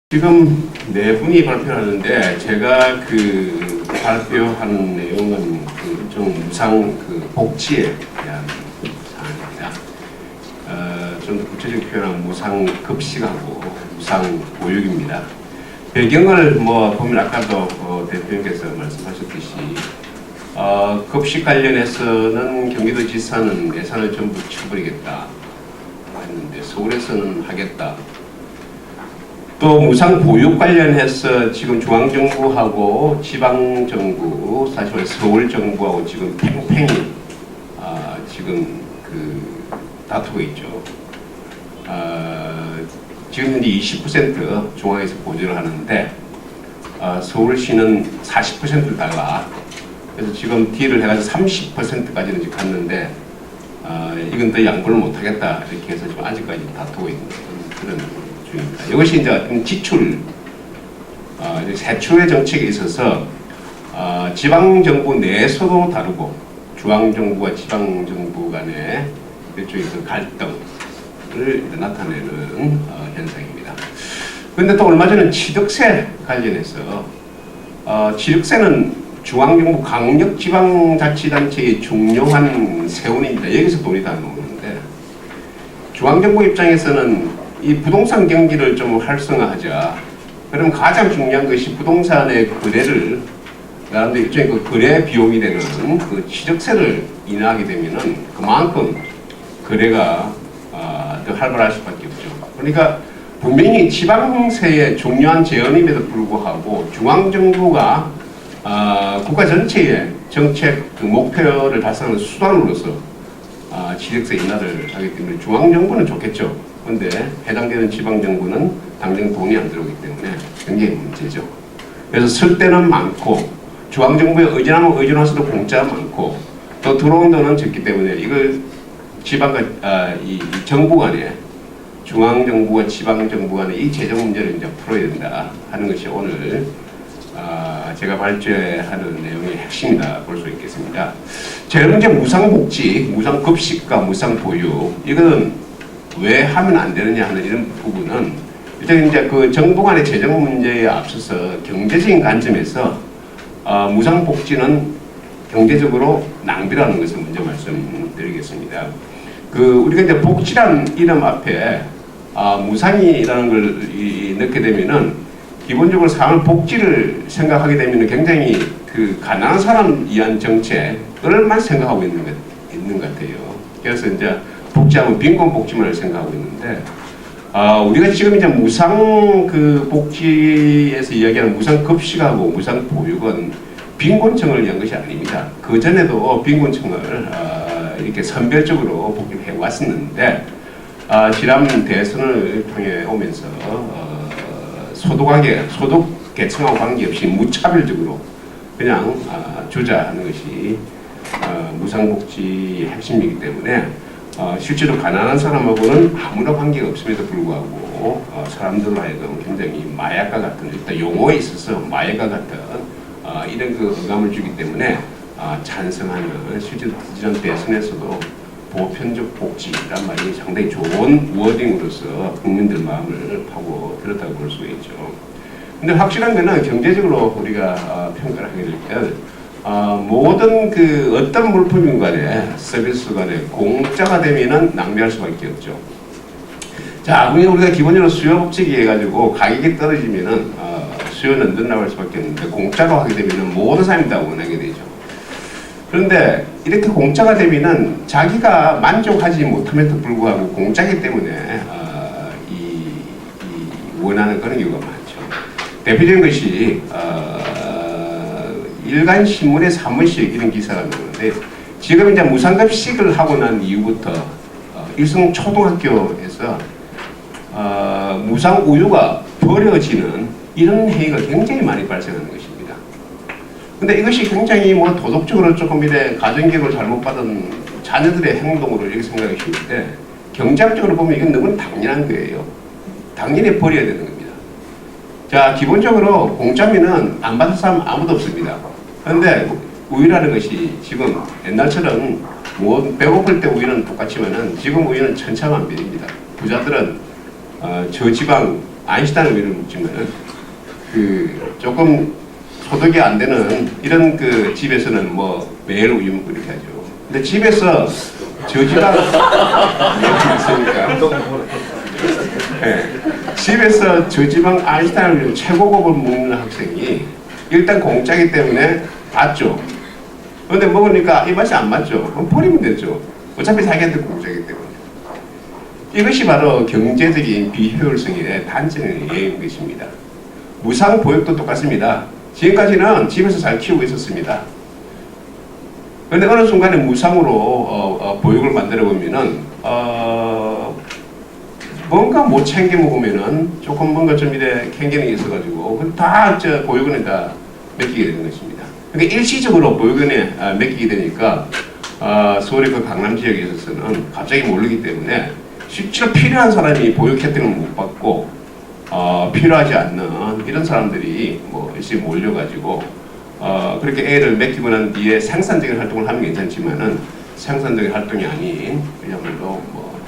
지금 네 분이 발표하는데 제가 그 발표하는 내용은 좀 무상 복지에 대한 사항입니다. 좀 더 구체적으로 표현하면 무상 급식하고 무상 보육입니다. 배경을 보면 아까도 대표님께서 말씀하셨듯이 급식 관련해서는 경기도지사는 예산을 전부 쳐버리겠다 했는데 서울에서는 하겠다. 또 무상 보육 관련해서 지금 중앙정부하고 지방정부, 사실 서울정부하고 지금 팽팽히 지금 다투고 있죠. 지금 현재 20% 중앙에서 보조를 하는데 서울시는 40%를 달라. 그래서 지금 딜을 해가지고 30%까지는 지금 갔는데 이건 더 양보를 못하겠다 이렇게 해서 지금 아직까지 다투고 있는 그런 중입니다. 이것이 이제 지출, 세출의 정책에 있어서 지방정부 내에서도 다르고 중앙정부와 지방정부 간의 일종의 갈등을 나타내는 현상입니다. 그런데 또 얼마 전에 취득세 관련해서 취득세는 중앙정부 강력지방자치단체의 중요한 세원입니다. 여기서 돈이 다 나오는데 중앙정부 입장에서는 이 부동산 경기를 좀 활성화하자. 그럼 가장 중요한 것이 부동산의 거래를 나름대로 일종의 그 거래 비용이 되는 그 취득세를 인하하게 되면은 그만큼 거래가 더 활발할 수밖에 없죠. 그러니까 분명히 지방세의 중요한 재원임에도 불구하고 중앙정부가 국가 전체의 정책 목표를 달성하는 수단으로서 취득세 인하를 하기 때문에 중앙정부는 좋겠죠. 그런데 해당되는 지방정부는 당장 돈이 안 들어오기 때문에 굉장히 문제죠. 그래서 쓸 때는 많고 중앙정부에 의존하면 의존할수록 공짜가 많고 또 들어온 돈은 적기 때문에 이걸 지방과 이 정부 간에 중앙정부와 지방정부 간에 이 재정 문제를 이제 풀어야 된다 하는 것이 오늘 제가 발제하는 내용의 핵심이다 볼 수 있겠습니다. 제일 먼저 무상복지, 무상급식과 무상보육 이거는 왜 하면 안 되느냐 하는 이런 부분은 일단 이제 그 정부 간의 재정 문제에 앞서서 경제적인 관점에서 무상복지는 경제적으로 낭비라는 것을 먼저 말씀드리겠습니다. 우리가 이제 복지란 이름 앞에 무상이라는 걸 넣게 되면은 기본적으로 사람 복지를 생각하게 되면은 굉장히 가난한 사람 위한 정책을만 생각하고 있는 것 같아요. 그래서 이제 복지하면 빈곤 복지만을 생각하고 있는데 우리가 지금 이제 무상 복지에서 이야기하는 무상 급식하고 무상 보육은 빈곤층을 위한 것이 아닙니다. 그 전에도 빈곤층을 이렇게 선별적으로 복지를 해왔었는데 지난 대선을 통해 오면서 소득 계층하고 관계없이 무차별적으로 그냥 주자하는 것이 무상복지의 핵심이기 때문에 실제로 가난한 사람하고는 아무런 관계가 없음에도 불구하고 사람들로 하여금 굉장히 마약과 같은 일단 용어에 있어서 마약과 같은 이런 의감을 주기 때문에 찬성하는 실제로 지난 대선에서도 보편적 복지란 말이 상당히 좋은 워딩으로서 국민들 마음을 파고들었다고 볼 수 있죠. 근데 확실한 거는 경제적으로 우리가 평가를 하게 될 때 모든 어떤 물품인 간에 서비스 간에 공짜가 되면은 낭비할 수밖에 없죠. 자, 우리가 기본적으로 수요법칙이 해가지고 가격이 떨어지면은 수요는 늘어날 수밖에 없는데 공짜로 하게 되면은 모든 사람이 다 원하게 되죠. 그런데 이렇게 공짜가 되면은 자기가 만족하지 못함에도 불구하고 공짜기 때문에 원하는 그런 경우가 많죠. 대표적인 것이 일간 신문에 사무실 이런 기사가 나오는데 지금 이제 무상급식을 하고 난 이후부터 일성 초등학교에서 무상 우유가 버려지는 이런 행위가 굉장히 많이 발생하는 것입니다. 근데 이것이 굉장히 도덕적으로 조금 이래 가정교육을 잘못 받은 자녀들의 행동으로 이렇게 생각이 쉬운데 경제학적으로 보면 이건 너무 당연한 거예요. 당연히 버려야 되는 겁니다. 자, 기본적으로 공짜면은 안 받을 사람 아무도 없습니다. 그런데 우유라는 것이 지금 옛날처럼 배고플 때 우유는 똑같지만은 지금 우유는 천차만별입니다. 부자들은 저지방 아인슈타인은 위를 묻지만은 그 조금 소득이 안 되는 이런 그 집에서는 뭐 매일 우유 먹고 이렇게 하죠. 근데 집에서 저지방 있으니까 네. 집에서 저지방 아인슈타인을 최고급을 먹는 학생이 일단 공짜기 때문에 맞죠. 그런데 먹으니까 이 맛이 안 맞죠. 그럼 버리면 되죠. 어차피 자기한테 공짜기 때문에. 이것이 바로 경제적인 비효율성의 단점인 예인 것입니다. 무상 보육도 똑같습니다. 지금까지는 집에서 잘 키우고 있었습니다. 그런데 어느 순간에 무상으로 보육을 만들어 보면은 뭔가 못 챙겨 먹으면은 조금 뭔가 좀 이래 캥기는 게 있어가지고 다 보육원에 다 맡기게 되는 것입니다. 그러니까 일시적으로 보육원에 맡기게 되니까 서울의 그 강남 지역에 있어서는 갑자기 모르기 때문에 실제로 필요한 사람이 보육 혜택을 못 받고 필요하지 않는 이런 사람들이 뭐 열심히 몰려가지고 그렇게 애를 맡기고 난 뒤에 생산적인 활동을 하면 괜찮지만은 생산적인 활동이 아닌 그야말로 뭐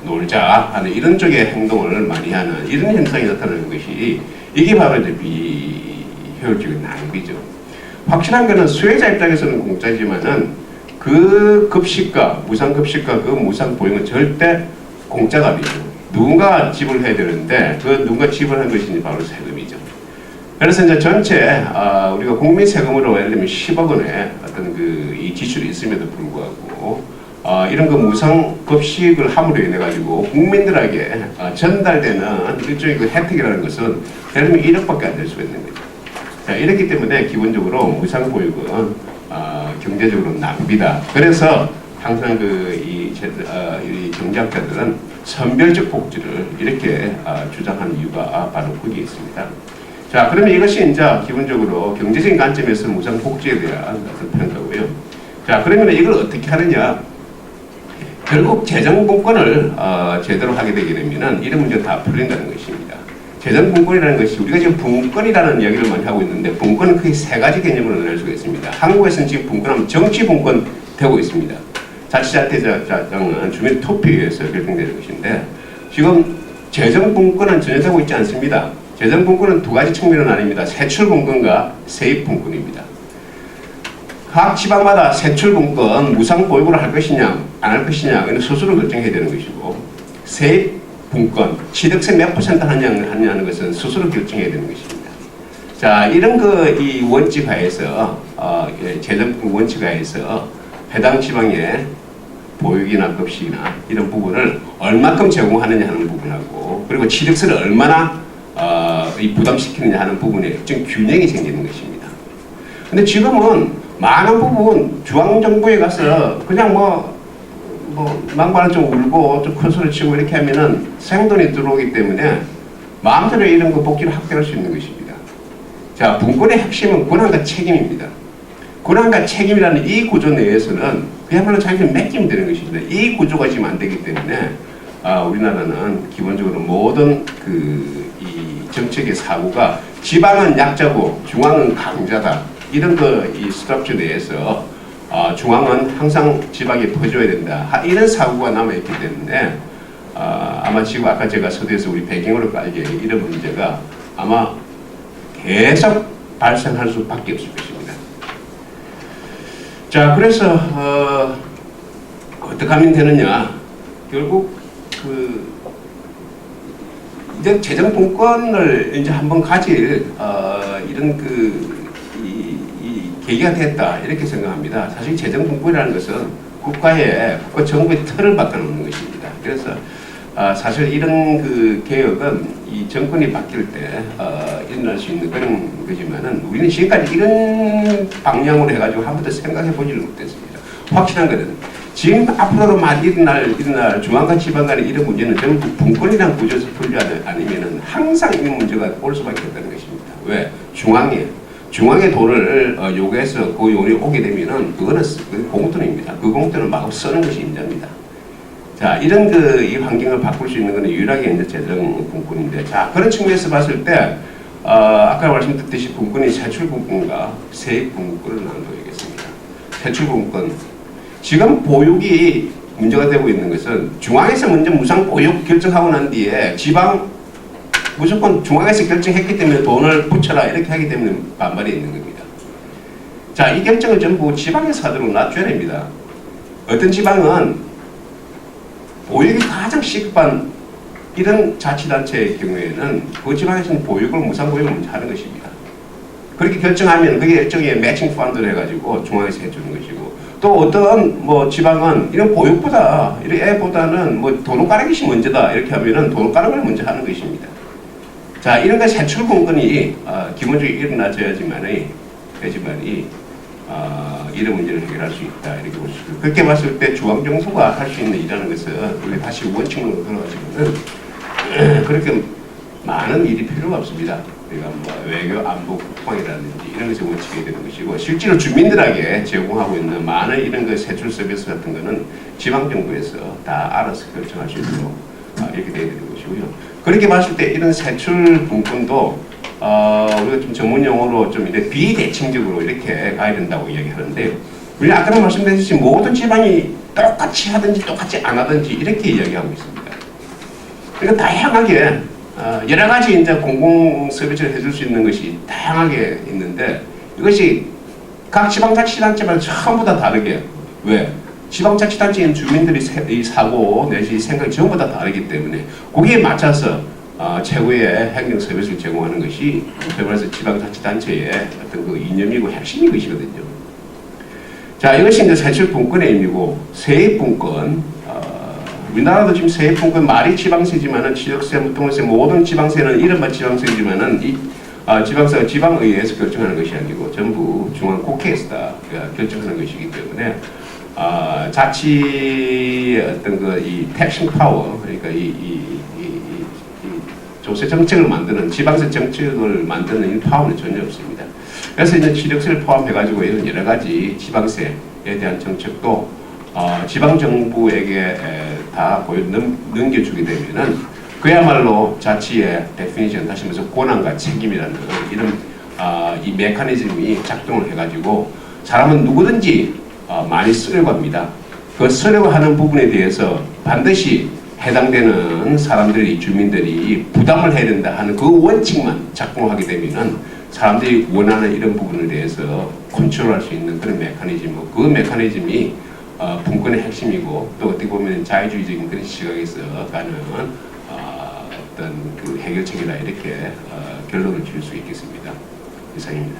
놀자 하는 이런 쪽의 행동을 많이 하는 이런 현상이 나타나는 것이 이게 바로 이제 비효율적인 낭비죠. 확실한 것은 수혜자 입장에서는 공짜지만은 그 급식과 무상급식과 그 무상보육은 절대 공짜가 아니죠. 누군가 지불해야 되는데 그 누군가 지불한 것이 바로 세금이죠. 그래서 이제 전체 우리가 국민 세금으로 예를 들면 10억 원의 어떤 그 이 지출이 있음에도 불구하고 이런 그 무상급식을 함으로 인해 가지고 국민들에게 전달되는 일종의 그 혜택이라는 것은 예를 들면 1억밖에 안 될 수가 있는 거죠. 자, 이렇기 때문에 기본적으로 무상보육은 경제적으로 낭비다. 그래서 항상 이 경제학자들은 선별적 복지를 이렇게 주장하는 이유가 바로 거기에 있습니다. 자, 그러면 이것이 이제 기본적으로 경제적인 관점에서 무상 복지에 대한 평가고요. 자, 그러면 이걸 어떻게 하느냐? 결국 재정분권을 제대로 하게 되게 되면은 이런 문제가 다 풀린다는 것입니다. 재정분권이라는 것이 우리가 지금 분권이라는 이야기를 많이 하고 있는데 분권은 크게 세 가지 개념으로 나눌 수가 있습니다. 한국에서는 지금 분권하면 정치분권 되고 있습니다. 자치자태장은 주민 투표에 의해서 결정되는 것인데 지금 재정분권은 전혀 되고 있지 않습니다. 재정분권은 두 가지 측면은 나뉩니다. 세출분권과 세입분권입니다. 각 지방마다 세출분권 무상보육을 할 것이냐 안 할 것이냐 이건 스스로 결정해야 되는 것이고 세입분권 취득세 몇 퍼센트 하냐는 것은 스스로 결정해야 되는 것입니다. 자, 이런 이 원칙하에서 재정분권 원칙하에서 해당 지방의 보육이나 급식이나 이런 부분을 얼마큼 제공하느냐 하는 부분하고 그리고 취득세를 얼마나 부담시키느냐 하는 부분에 좀 균형이 생기는 것입니다. 근데 지금은 많은 부분 중앙정부에 가서 그냥 망발을 좀 울고 좀 큰 소리 치고 이렇게 하면은 생돈이 들어오기 때문에 마음대로 이런 거 복지를 확대할 수 있는 것입니다. 자, 분권의 핵심은 권한과 책임입니다. 권한과 책임이라는 이 구조 내에서는 그야말로 자기를 맡기면 되는 것입니다. 이 구조가 지금 안 되기 때문에 우리나라는 기본적으로 모든 이 정책의 사고가 지방은 약자고 중앙은 강자다. 이런 이 스트럭처 내에서 중앙은 항상 지방에 퍼줘야 된다. 이런 사고가 남아있기 때문에 아마 지금 아까 제가 서두에서 우리 배경으로 깔게 이런 문제가 아마 계속 발생할 수밖에 없을 것입니다. 자, 그래서 어떻게 하면 되느냐? 결국 이제 재정분권을 이제 한번 가질 이런 이 계기가 됐다 이렇게 생각합니다. 사실 재정분권이라는 것은 국가 정부의 틀을 바꿔놓는 것입니다. 그래서 사실 이런 개혁은 이 정권이 바뀔 때 일어날 수 있는 그런 거지만은 우리는 지금까지 이런 방향으로 해가지고 한 번도 생각해 보지를 못했습니다. 확실한 것은 지금 앞으로도 많이 일어날 중앙과 지방 간의 이런 문제는 전부 분권이라는 구조에서 풀지 않으면은 항상 이 문제가 올 수밖에 없다는 것입니다. 왜? 중앙의 돈을 요구해서 그 돈이 오게 되면은 그거는 공돈입니다. 그 공돈을 마구 쓰는 것이 임자입니다. 자, 이런 이 환경을 바꿀 수 있는 것은 유일하게 이제 재정분권인데, 자, 그런 측면에서 봤을 때 아까 말씀드렸듯이 분권이 세출분권과 세입분권을 나눠야겠습니다. 세출분권, 지금 보육이 문제가 되고 있는 것은 중앙에서 먼저 무상 보육 결정하고 난 뒤에 지방 무조건 중앙에서 결정했기 때문에 돈을 붙여라 이렇게 하기 때문에 반발이 있는 겁니다. 자, 이 결정을 전부 지방에서 하도록 놔줘야 됩니다. 어떤 지방은 보육이 가장 시급한 이런 자치단체의 경우에는 그 지방에서는 보육을 무상보육을 먼저 하는 것입니다. 그렇게 결정하면 그게 일종의 매칭 펀드를 해가지고 중앙에서 해주는 것이고, 또 어떤 뭐 지방은 이런 보육보다 이런 애보다는 뭐 도로 가는 것이 먼저다 이렇게 하면은 도로 가는 걸 먼저 하는 것입니다. 자, 이런 것 세출 공건이 기본적으로 일어나줘야지만이 이런 문제를 해결할 수 있다 이렇게 볼 수 있습니다. 그렇게 봤을 때 중앙정부가 할 수 있는 일이라는 것은 우리 다시 원칙으로 들어가지고는 그렇게 많은 일이 필요가 없습니다. 우리가 뭐 외교, 안보, 국방이라든지 이런 것이 원칙이 되는 것이고, 실제로 주민들에게 제공하고 있는 많은 이런 그 세출 서비스 같은 거는 지방정부에서 다 알아서 결정할 수 있도록 이렇게 되어야 되는 것이고요. 그렇게 봤을 때 이런 세출 분권도 우리가 좀 전문 용어로 좀 이렇게 비대칭적으로 이렇게 가야 된다고 이야기하는데요. 우리 아까 말씀드렸듯이 모든 지방이 똑같이 하든지 똑같이 안 하든지 이렇게 이야기하고 있습니다. 그러니까 다양하게 여러 가지 이제 공공 서비스를 해줄 수 있는 것이 다양하게 있는데, 이것이 각 지방자치단체마다 전부 다 다르게, 왜? 지방자치단체인 주민들이 사고 내지 생각이 전부 다 다르기 때문에 거기에 맞춰서 최고의 행정 서비스를 제공하는 것이 말해서 지방자치단체의 어떤 그 이념이고 핵심인 것이거든요. 자, 이것이 이제 세출분권의 의미고, 세입분권. 우리나라도 지금 세입분권 말이 지방세지만은 지역세, 무통세 모든 지방세는 이른바 지방세지만은 이 지방세가 지방의회에서 결정하는 것이 아니고 전부 중앙국회에서 다 결정하는 것이기 때문에 자치 어떤 그 이 택싱 파워, 그러니까 이 조세 정책을 만드는 지방세 정책을 만드는 이 파워는 전혀 없습니다. 그래서 이제 취득세를 포함해가지고 이런 여러 가지 지방세에 대한 정책도 지방정부에게 다 넘겨주게 되면은 그야말로 자치의 데피니션, 다시 말해서 권한과 책임이라는 이런 이 메커니즘이 작동을 해가지고 사람은 누구든지 많이 쓰려고 합니다. 그 쓰려고 하는 부분에 대해서 반드시 해당되는 사람들이, 주민들이 부담을 해야 된다 하는 그 원칙만 작동하게 되면은 사람들이 원하는 이런 부분에 대해서 컨트롤할 수 있는 그런 메커니즘, 그 메커니즘이 분권의 핵심이고, 또 어떻게 보면 자유주의적인 그런 시각에서 가는 어떤 그 해결책이라 이렇게 결론을 지을 수 있겠습니다. 이상입니다.